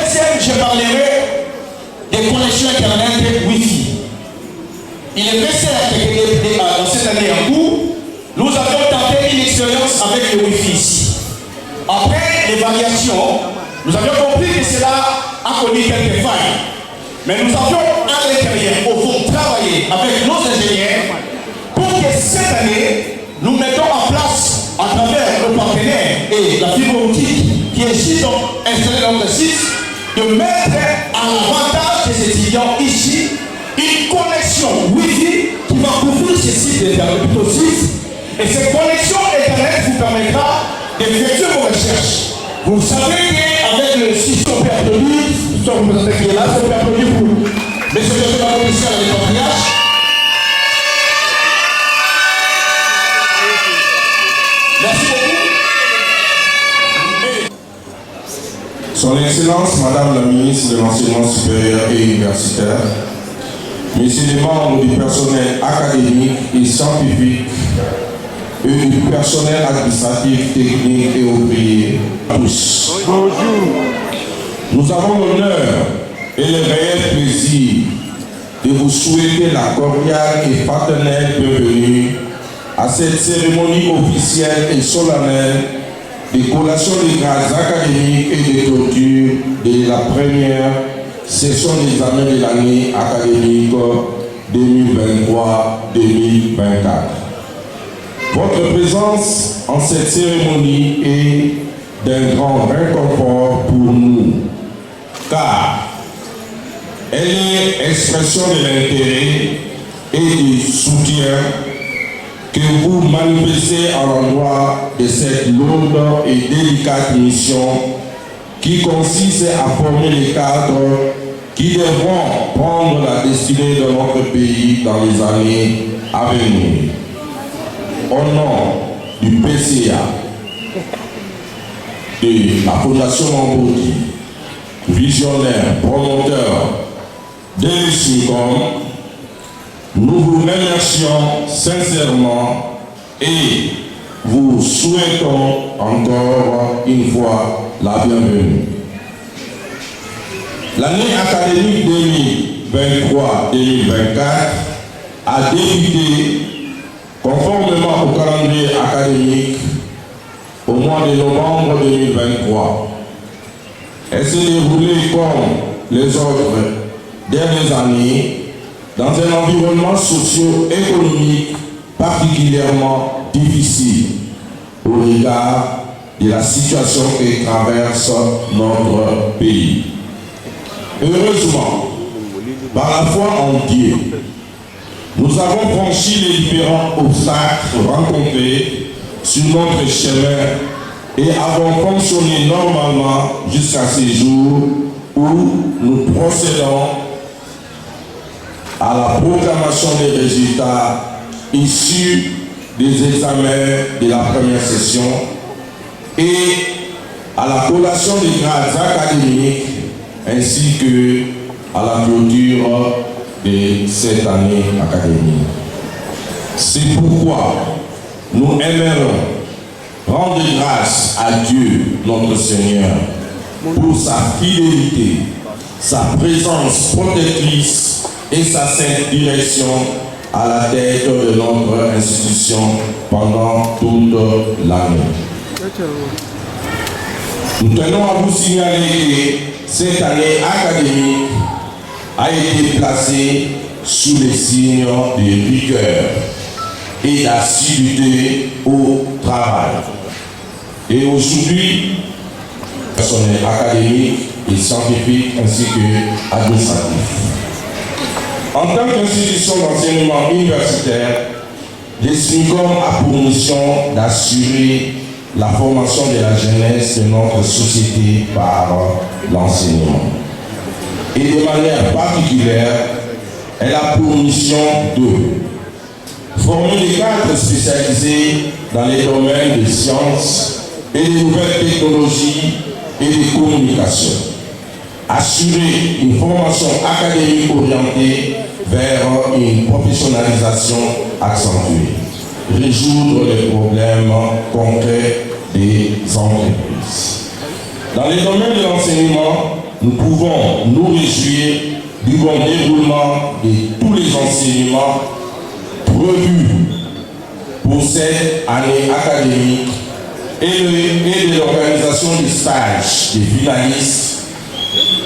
deuxième, je parlerai des connexions Internet Wi-Fi. Il est vrai que dans cette année en cours, nous avions tenté une expérience avec le Wi-Fi ici. Après les variations, nous avions compris que cela a connu quelques failles. Mais nous avions à l'intérieur, au fond, travaillé avec nos ingénieurs pour que cette année, nous mettons en place, à travers nos partenaires et la fibre optique qui est ici installée dans notre site, de mettre à l'avantage des étudiants ici une connexion Wi-Fi qui va couvrir ces sites d'Internet, plutôt sites. Et cette connexion Internet vous permettra d'effectuer vos recherches. Vous savez qu'avec le système opératif, qui est là, c'est opératif pour monsieur de la commission à l'épatriage. Merci beaucoup. Son Excellence, Madame la Ministre de l'Enseignement supérieur et universitaire, Messieurs les membres du personnel académique et scientifique et du personnel administratif, technique et ouvrier, tous. Bonjour. Nous avons l'honneur et le réel plaisir de vous souhaiter la cordiale et fraternelle bienvenue à cette cérémonie officielle et solennelle de collation des grades académiques et de clôture de la première session d'examen de l'année académique 2023-2024. Votre présence en cette cérémonie est d'un grand réconfort pour nous, car elle est expression de l'intérêt et du soutien que vous manifestez à l'endroit de cette lourde et délicate mission qui consiste à former les cadres qui devront prendre la destinée de notre pays dans les années à venir. Au nom du PCA, de la Fondation Mambodi, visionnaire, promoteur de l'ISMICOM, nous vous remercions sincèrement et vous souhaitons encore une fois la bienvenue. L'année académique 2023-2024 a débuté conformément au calendrier académique au mois de novembre 2023. Elle s'est déroulée comme les autres dernières années dans un environnement socio-économique particulièrement difficile au regard de la situation que traverse notre pays. Heureusement, par la foi en Dieu, nous avons franchi les différents obstacles rencontrés sur notre chemin et avons fonctionné normalement jusqu'à ce jour où nous procédons à la proclamation des résultats issus des examens de la première session et à la collation des grades académiques ainsi que à la clôture de cette année académique. C'est pourquoi nous aimerions rendre grâce à Dieu, notre Seigneur, pour sa fidélité, sa présence protectrice et sa sainte direction à la tête de notre institution pendant toute l'année. Nous tenons à vous signaler que cette année académique a été placée sous les signes de rigueur et d'assiduité au travail. Et aujourd'hui, personnel académique et scientifique ainsi que administratif. En tant qu'institution d'enseignement universitaire, l'ISMICOM a pour mission d'assurer la formation de la jeunesse de notre société par l'enseignement. Et de manière particulière, elle a pour mission de former des cadres spécialisés dans les domaines des sciences et des nouvelles technologies et des communications. Assurer une formation académique orientée vers une professionnalisation accentuée. Résoudre les problèmes concrets des entreprises. Dans les domaines de l'enseignement, nous pouvons nous réjouir du bon déroulement de tous les enseignements prévus pour cette année académique et de l'organisation des stages des finalistes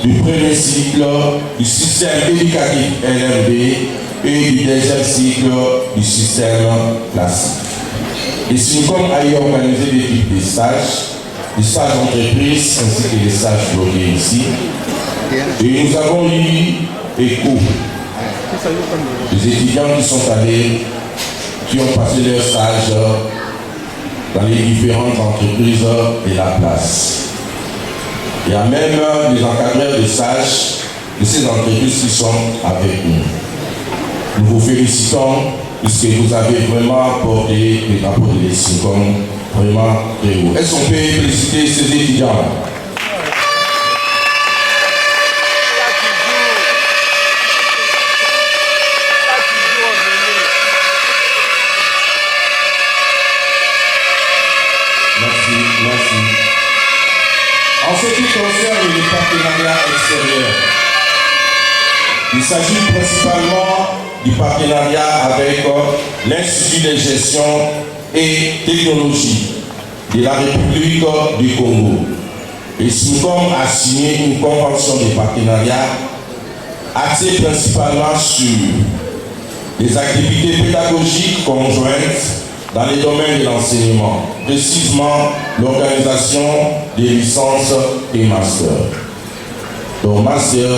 du premier cycle du système éducatif LMD et du deuxième cycle du système classique. Et SINCOM a eu organisé des types de stages d'entreprise ainsi que des stages bloqués ici. Et nous avons eu écho des étudiants qui sont allés, qui ont passé leur stage dans les différentes entreprises de la place. Il y a même des encadreurs de stages de ces entreprises qui sont avec nous. Nous vous félicitons puisque vous avez vraiment porté les drapeaux de l'ESINCOM vraiment très haut. Est-ce qu'on peut féliciter ces étudiants? Merci. En ce qui concerne les partenariats extérieurs, il s'agit principalement du partenariat avec l'Institut de gestion et technologie de la République du Congo. Et SINCOM a signé une convention de partenariat axée principalement sur les activités pédagogiques conjointes dans les domaines de l'enseignement, précisément l'organisation des licences et masters. Donc, master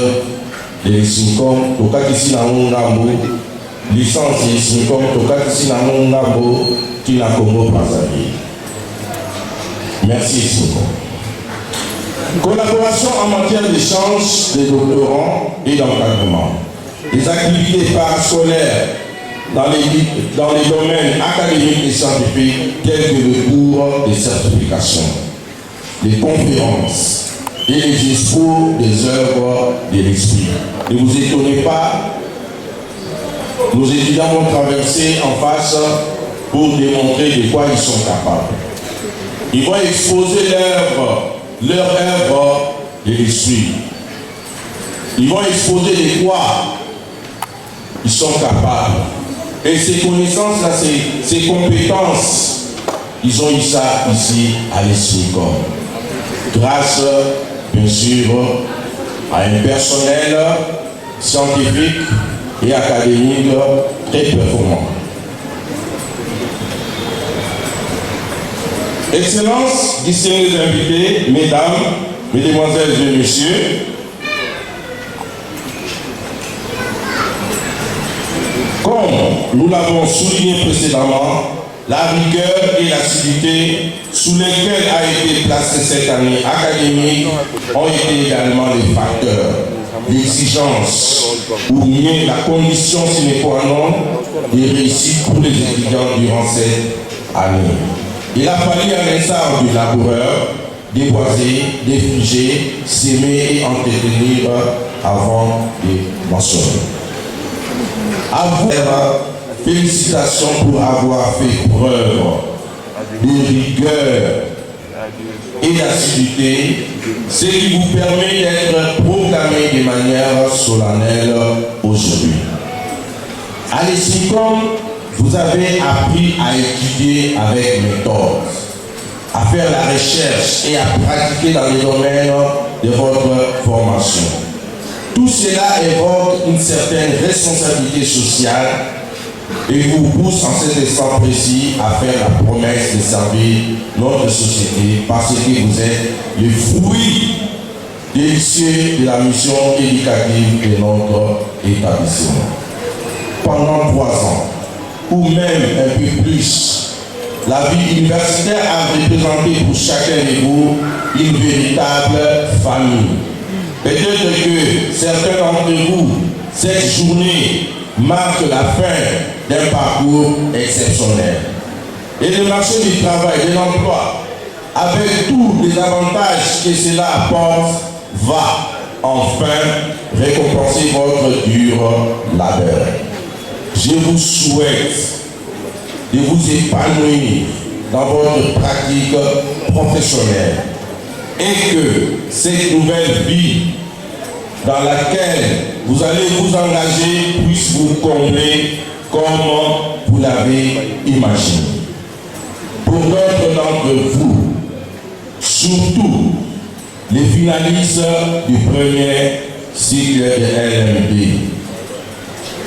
de SINCOM, Tokatisi na Ngambo, licence de SINCOM, Tokatisi na Ngambo, qui n'a Congo Brazzaville. Merci SINCOM. Collaboration en matière d'échange des doctorants et d'encadrement. Les activités parascolaires dans les domaines académiques et scientifiques tels que le cours de certification, les conférences et les expos des œuvres de l'esprit. Ne vous étonnez pas, nos étudiants vont traverser en face pour démontrer de quoi ils sont capables. Ils vont exposer leur œuvre de l'esprit. Ils vont exposer de quoi ils sont capables. Et ces connaissances-là, ces compétences, ils ont eu ça ici à l'ESINCOM. Grâce, bien sûr, à un personnel scientifique et académique très performant. Excellences, distingués invités, mesdames, mesdemoiselles et messieurs, comme nous l'avons souligné précédemment, la rigueur et l'assiduité sous lesquelles a été placée cette année académique ont été également des facteurs d'exigence ou bien la condition sine qua non de réussite pour les étudiants durant cette année. Il a fallu un instant du laboureur déboiser, défricher, s'aimer et entretenir avant de mentionner. À vous, félicitations pour avoir fait preuve de rigueur et d'assiduité, ce qui vous permet d'être proclamé de manière solennelle aujourd'hui. À l'ESINCOM, vous avez appris à étudier avec méthode, à faire la recherche et à pratiquer dans les domaines de votre formation. Tout cela évoque une certaine responsabilité sociale et vous pousse en cet instant précis à faire la promesse de servir notre société parce que vous êtes le fruit délicieux de la mission éducative de notre établissement. Pendant 3 ans, ou même un peu plus, la vie universitaire a représenté pour chacun de vous une véritable famille. Peut-être que certains d'entre vous, cette journée marque la fin d'un parcours exceptionnel. Et le marché du travail, de l'emploi, avec tous les avantages que cela apporte, va enfin récompenser votre dur labeur. Je vous souhaite de vous épanouir dans votre pratique professionnelle et que cette nouvelle vie dans laquelle vous allez vous engager puisse vous combler comme vous l'avez imaginé. Pour d'autres d'entre vous, surtout les finalistes du premier cycle de LMD,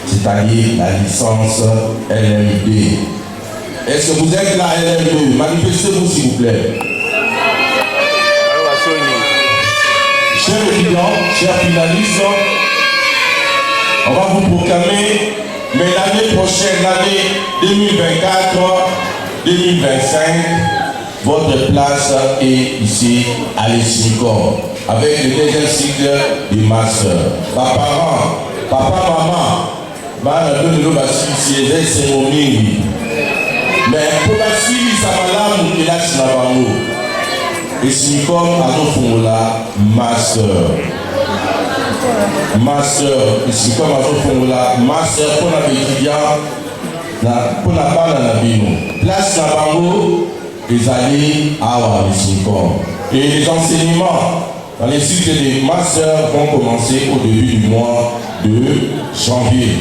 c'est-à-dire la licence LMD. Est-ce que vous êtes là, LMD? Manifestez-vous s'il vous plaît. Chers étudiants, chers finalistes, on va vous proclamer, mais l'année prochaine, l'année 2024-2025, votre place est ici à l'ESMICOM, avec le deuxième cycle du master. Papa, maman, mais pour la suite, ça va là, nous et si comme à nos formula master, et si comme à nos formula master pour les étudiants, pour la balle à la bino, place la bango, les alliés à la et les enseignements dans les cycles des masters vont commencer au début du mois de janvier.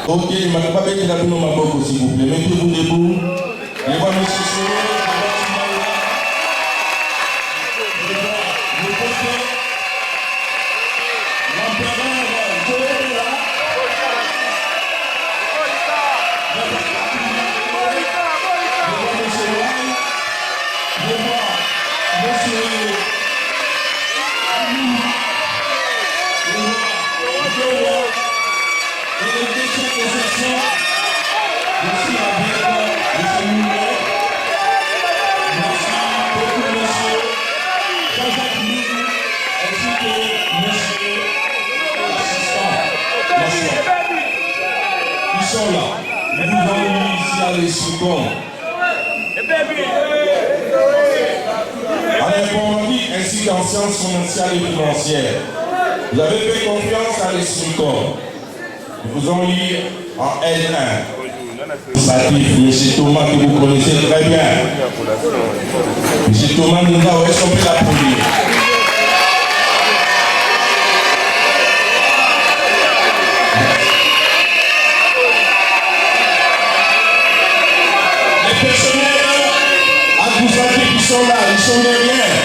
Ok, je ne vais pas mettre la bino ma boque s'il vous plaît, mettez-vous debout, les voix me chercher. En informatique ainsi qu'en sciences commerciales et financières, vous avez fait confiance à l'ESMICOM. Nous vous ont eu en L1. M. Thomas que vous connaissez très bien. M. Thomas nous a est-ce qu'on peut l'applaudir? Ils sont là, ils sont derrière.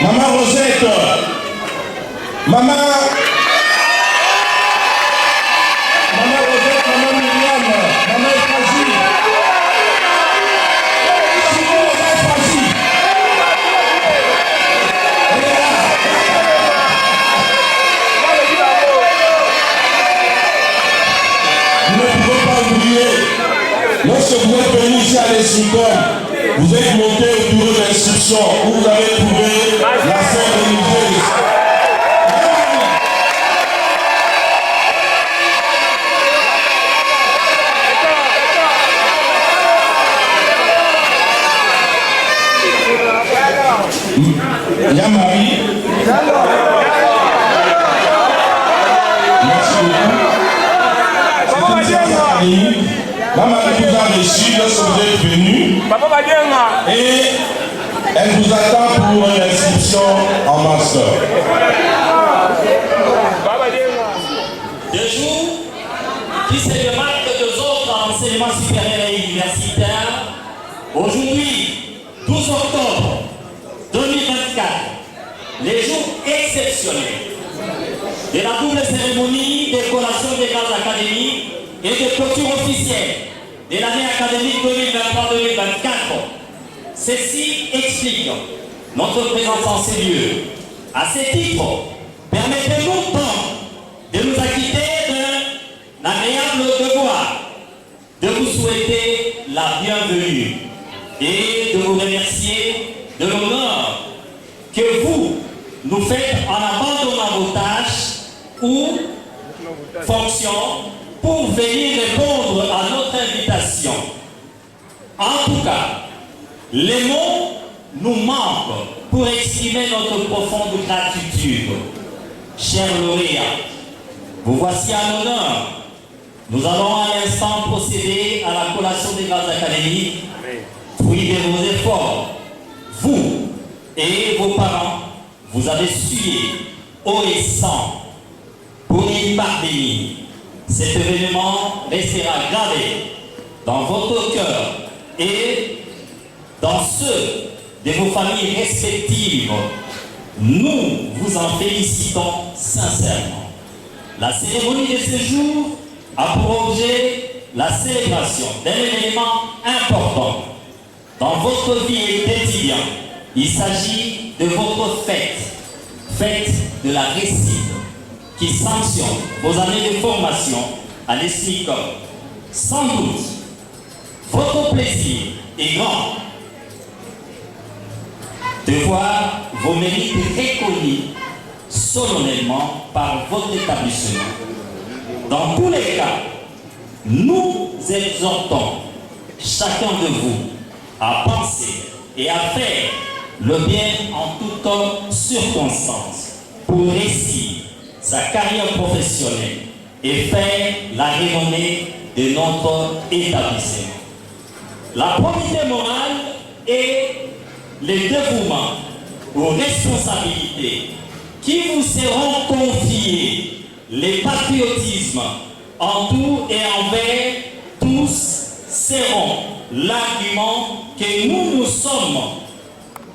Maman Rosette, maman Rosette, maman Myriam, maman Efrazi. Simon Efrazi. Elle est là. Nous ne pouvons pas oublier, lorsque vous êtes venus ici à l'ESMICOM, vous êtes monté au bureau d'instruction où vous avez trouvé la scène religieuse. Il y a Marie. Merci beaucoup. C'est une académique. Maman vous a reçu lorsque vous êtes venu et elle vous attend pour l'inscription en master. Deux jours qui se démarquent des autres enseignements supérieurs et universitaires. Aujourd'hui, 12 octobre 2024, les jours exceptionnels de la double cérémonie d'écoration des classes académiques et de clôture officielle de l'année académique 2023-2024. Ceci explique notre présence en ces lieux. À ce titre, permettez-nous donc de nous acquitter d'un agréable devoir de vous souhaiter la bienvenue et de vous remercier de l'honneur que vous nous faites en abandonnant vos tâches ou fonctions pour venir répondre à notre invitation. En tout cas, les mots nous manquent pour exprimer notre profonde gratitude. Chers lauréats, vous voici à l'honneur. Nous allons à l'instant procéder à la collation des grades académiques, fruit de vos efforts. Vous et vos parents, vous avez sué haut et sang pour y parvenir. Cet événement restera gravé dans votre cœur et dans ceux de vos familles respectives. Nous vous en félicitons sincèrement. La cérémonie de ce jour a pour objet la célébration d'un événement important dans votre vie quotidienne. Il s'agit de votre fête de la réussite, qui sanctionne vos années de formation à l'ESMICOM. Sans doute, votre plaisir est grand de voir vos mérites reconnus solennellement par votre établissement. Dans tous les cas, nous exhortons chacun de vous à penser et à faire le bien en toute circonstance pour réussir sa carrière professionnelle et faire la renommée de notre établissement. La probité morale et le dévouement aux responsabilités qui vous seront confiées, le patriotisme en tout et envers tous seront l'argument que nous nous sommes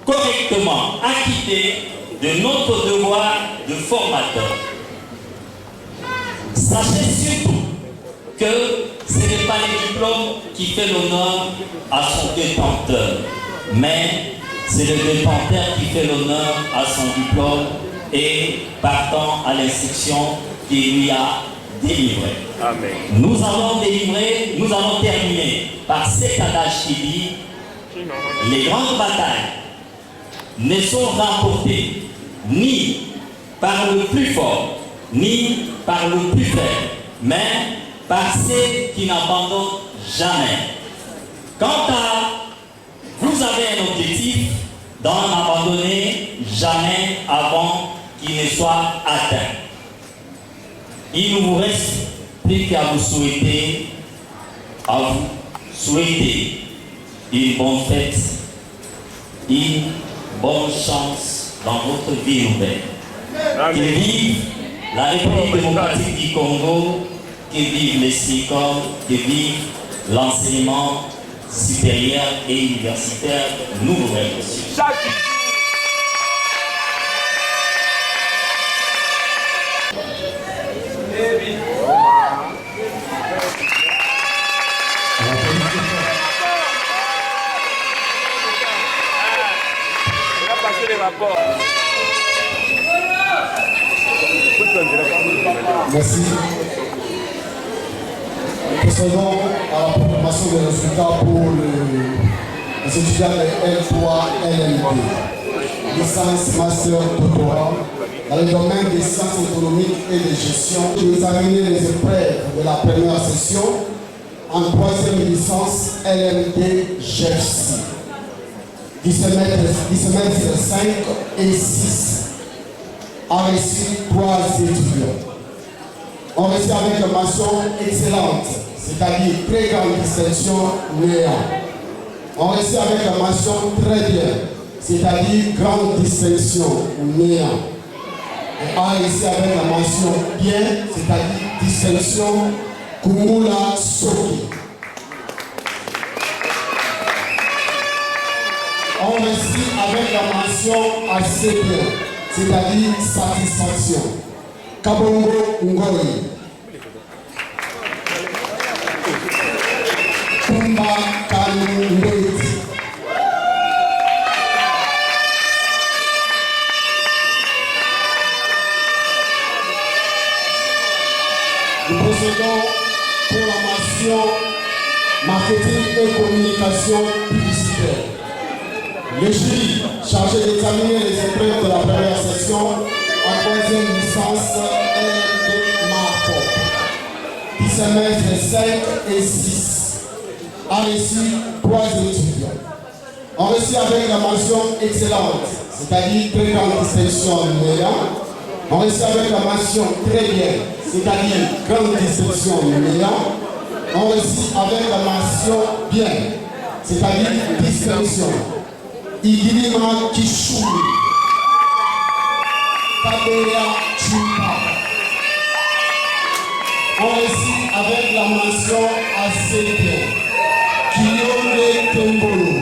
correctement acquittés de notre devoir de formateur. Sachez surtout que ce n'est pas le diplôme qui fait l'honneur à son détenteur, mais c'est le détenteur qui fait l'honneur à son diplôme et partant à l'instruction qui lui a délivré. Amen. Nous allons terminer par cet adage qui dit: les grandes batailles ne sont remportées ni par le plus fort, ni par le plus faible, mais par ceux qui n'abandonnent jamais. Quant à vous avez un objectif, d'en abandonner jamais avant qu'il ne soit atteint. Il ne vous reste plus qu'à vous souhaiter, une bonne fête, une bonne chance dans votre vie nouvelle. Que vive la République démocratique du Congo, que vive les SICOM, que vive l'enseignement supérieur et universitaire nouvelle. Merci. Procédons à la proclamation des résultats pour les étudiants de L3 LMD, licence, master, doctorat, dans le domaine des sciences économiques et de gestion. J'ai examiné les épreuves de la première session en troisième licence LMD GEFSI, du semestre 5 et 6. A reçu 3 étudiants. On reçut avec la mention excellente, c'est-à-dire très grande distinction néant. On reçut avec la mention très bien, c'est-à-dire grande distinction néant. Et on reçut avec la mention bien, c'est-à-dire distinction Kumula Soki. On reçut avec la mention assez bien, c'est-à-dire satisfaction. Kabongo Ngoi. Kumba Kanu Mbeti. Nous procédons pour la mention marketing et communication publicitaire. Le jury chargé d'examiner les épreuves de la première session en troisième licence LMD Marco du semestre 5 et 6 a reçu 3 étudiants. On reçut avec la mention excellente, c'est-à-dire très grande distinction numéraire. On reçut avec la mention très bien, c'est-à-dire grande distinction numéraire. On reçut avec la mention bien, c'est-à-dire distinction. Igilima Kishuri. Kabeya Chupa. avec la mention assez bien. Kiyonde Tembolo,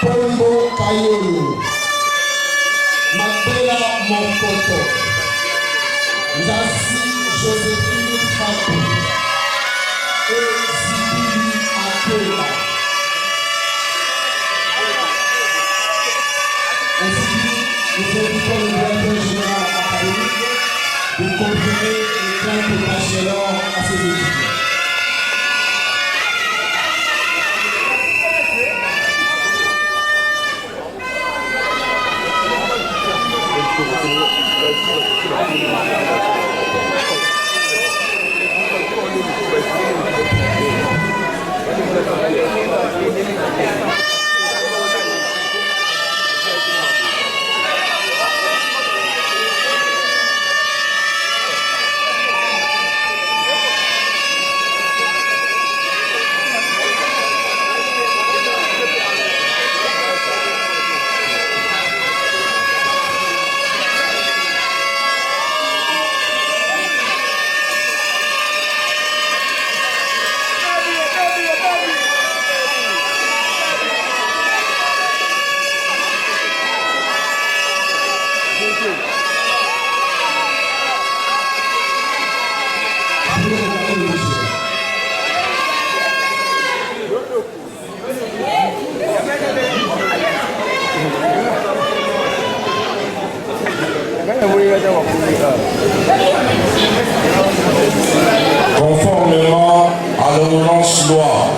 Pombo Kayolo, Mabela Monkoto, Nassi Joséphine Fatou et Zibili Akela. Ainsi, nous invitons le directeur général académique de conférer les craintes de bachelor à ses étudiants. Conformément à l'ordonnance loi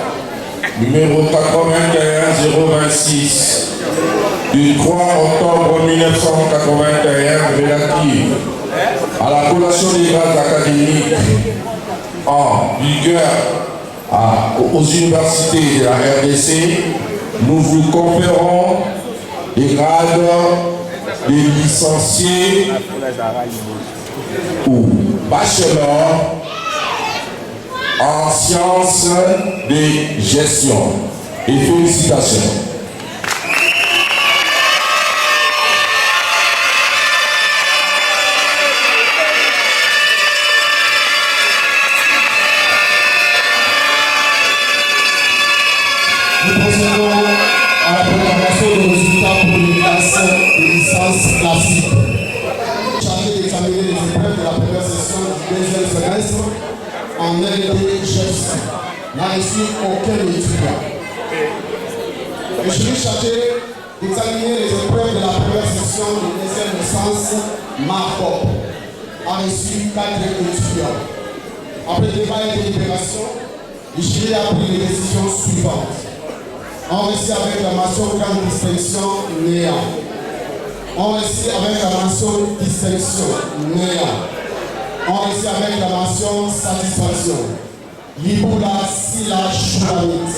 numéro 81-026 du 3 octobre 1981 relative à la collation des grades académiques en vigueur aux universités de la RDC, nous vous conférons les grades de licenciés ou bachelor en sciences de gestion. Et félicitations. Nous procédons à la proclamation des résultats pour les classes de licence classique. Chargé d'examiner les épreuves de la première session du deuxième semestre en LD-GEPS n'a reçu aucun étudiant. Le jury chargé d'examiner les épreuves de la première session du deuxième licence Marcop a reçu 4 étudiants. Après débat et délibération, le jury a pris les décisions suivantes. On reçu avec la mention grande distinction néant. On reçu avec la mention distinction néant. On reçu avec la mention satisfaction. Liboula Sila Chouanit.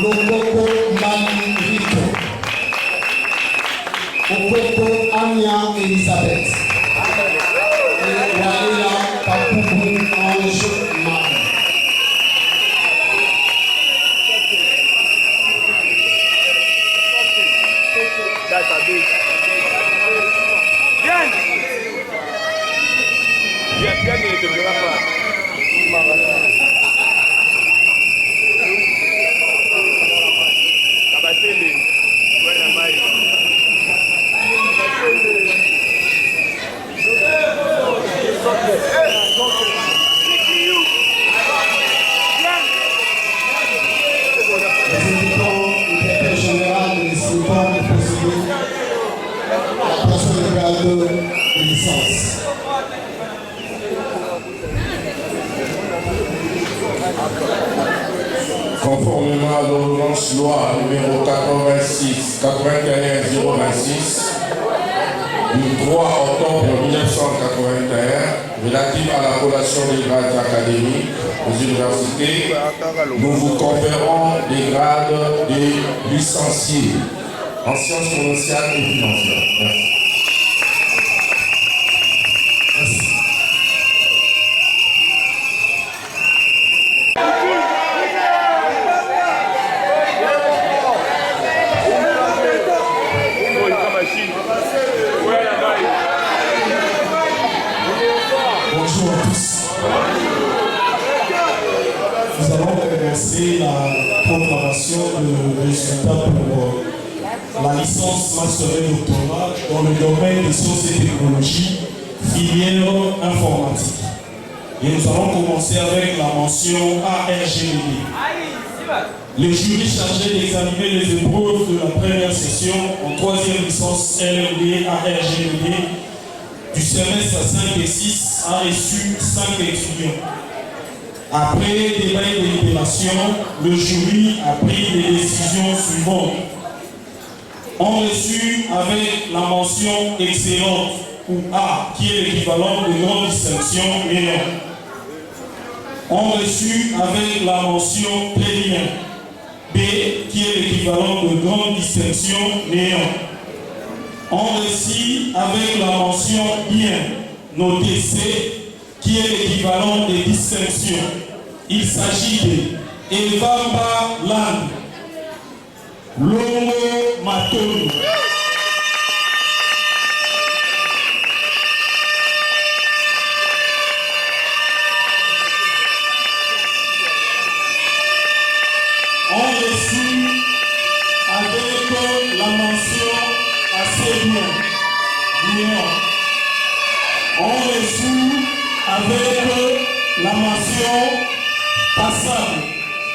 Lokoko Mani Rito. Okoko Anya Elisabeth. Et Walela Kapoubou Ange Marie. Conformément à l'ordonnance loi numéro 86-81-026 du 3 octobre 1981 relative à la collation des grades académiques aux universités, nous vous conférons les grades de licenciés en sciences commerciales et financières. Merci. licence, master et doctorat dans le domaine des sciences et technologies, filière informatique. Et nous allons commencer avec la mention ARGMD. Le jury chargé d'examiner les épreuves de la première session en troisième licence LMD ARGMD du semestre 5 et 6 a reçu 5 étudiants. Après débat et délibération, le jury a pris les décisions suivantes. On reçu avec la mention excellente ou A, qui est l'équivalent de grande distinction néant. On reçu avec la mention très bien, B, qui est l'équivalent de grande distinction néant. On reçu avec la mention bien, noté C, qui est l'équivalent des distinctions. Il s'agit de Evamba Land, Longo Matoni. On reçu avec la mention assez bien. On reçu avec la mention passable,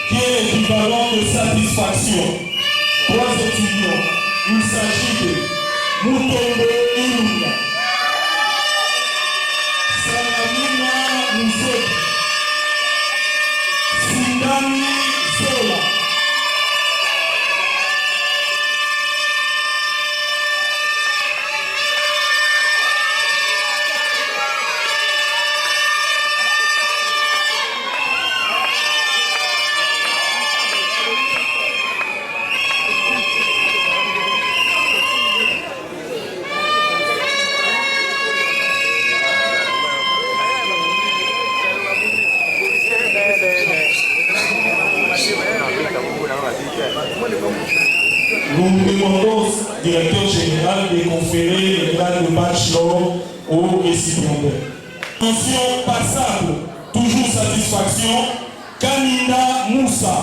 qui est l'équivalent de satisfaction. 3 étudiants. Il s'agit de Mutombo Ilunga, Salamina Moussek, Sindani Zola. Nous demandons au directeur général de conférer le grade de bachelor aux récipiendaires. Mention passable, toujours satisfaction, Kanina Moussa,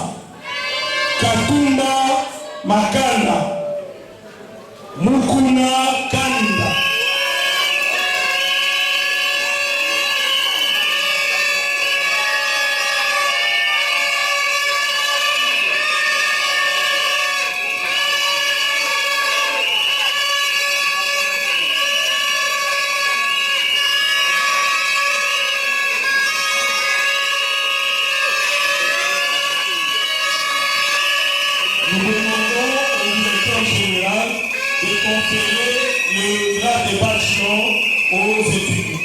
Katumba Makanda, Mukuna Kanda. Nous demandons au directeur général de conférer le grade de bachelor aux étudiants.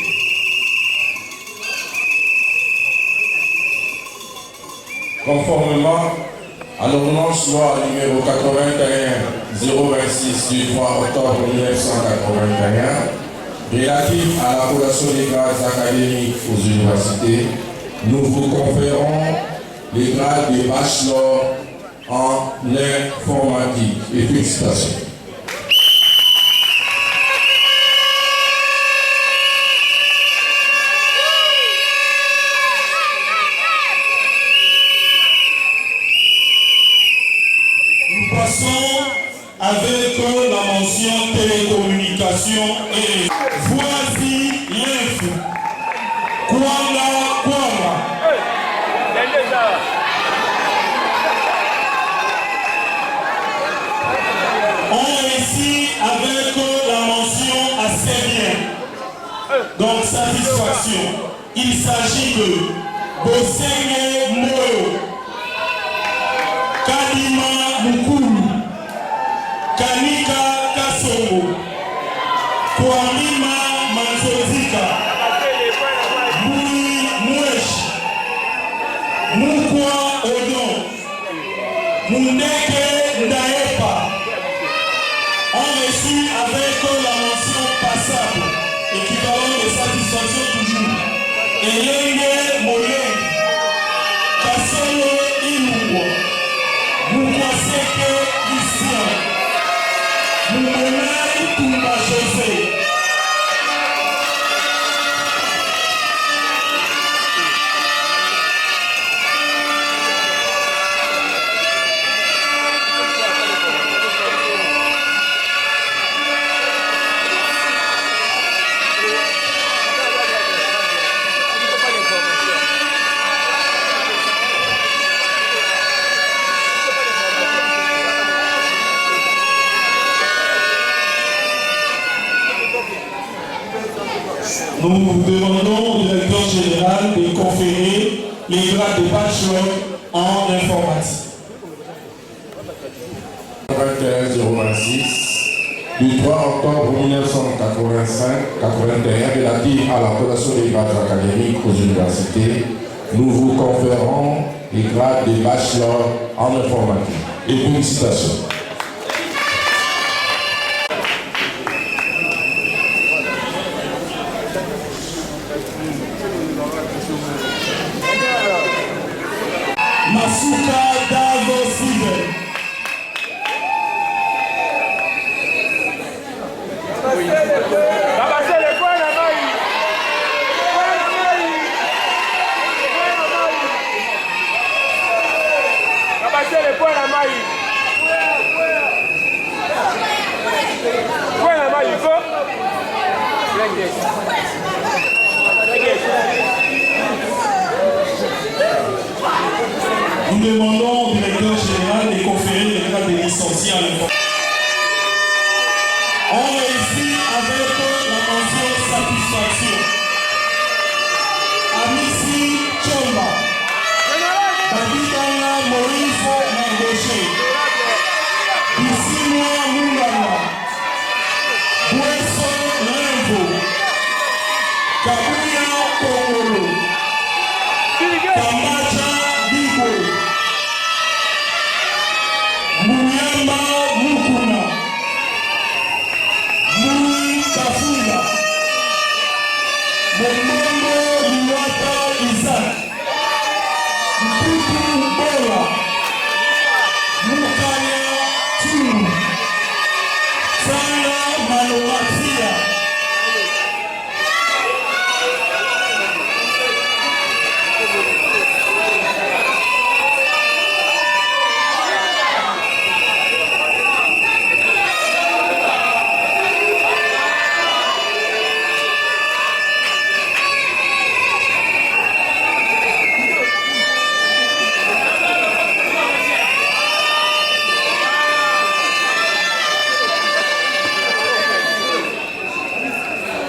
Conformément à l'ordonnance loi numéro 81-026 du 3 octobre 1981, relative à l'approbation des grades académiques aux universités, nous vous conférons les grades de bachelor en informatique. Et félicitations. Nous passons avec la mention télécommunication et voici l'info. Kwanga Kwanga. On réussit avec la mention assez bien. Donc satisfaction. Il s'agit de Bosenge Moyo, Kadima Mukulu, Kanika Kasongo, Kwamima Manzozika, Mui Mweshi, Mukwa Odon, Mundeke Ndaepa. On reçu avec la mention passable, équivalent de satisfaction toujours. Elenge Moye, Kasolo Ilungwa, Mukwaseke Christian, Mumonai Tumba José. nous demandons au directeur général de conférer les grades de bachelor en informatique. 21-026 du 3 octobre 1985-81 relative à la collation des grades académiques aux universités, nous vous conférons les grades de bachelor en informatique. Et félicitations. Masuka Davo Steven. Nous demandons au directeur général de conférer les grades de licenciés en informatique. On réussit avec la mention satisfaction. Amissi Chomba, Babitana Moïse Mangoché, Bissimwa Mungala, Bouesso Renvo, Kabuya Kongolo, Kamacha Bibo, Muyamba Mukuna, Mui Kafunda, Momondo Liwata Isaac, Mputu Bola, Mukaya Tunu, Sana Manomatia.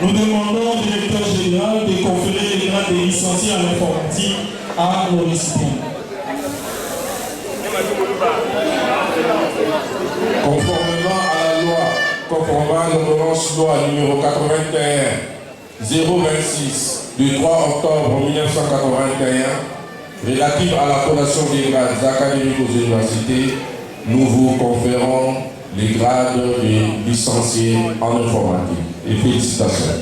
Nous demandons au directeur général de conférer les grades de licenciés en informatique à nos récipients. Conformément à la loi, conformément à l'ordonnance loi numéro 81-026 du 3 octobre 1981, relative à la collation des grades académiques aux universités, nous vous conférons les grades de licenciés en informatique. Et félicitations.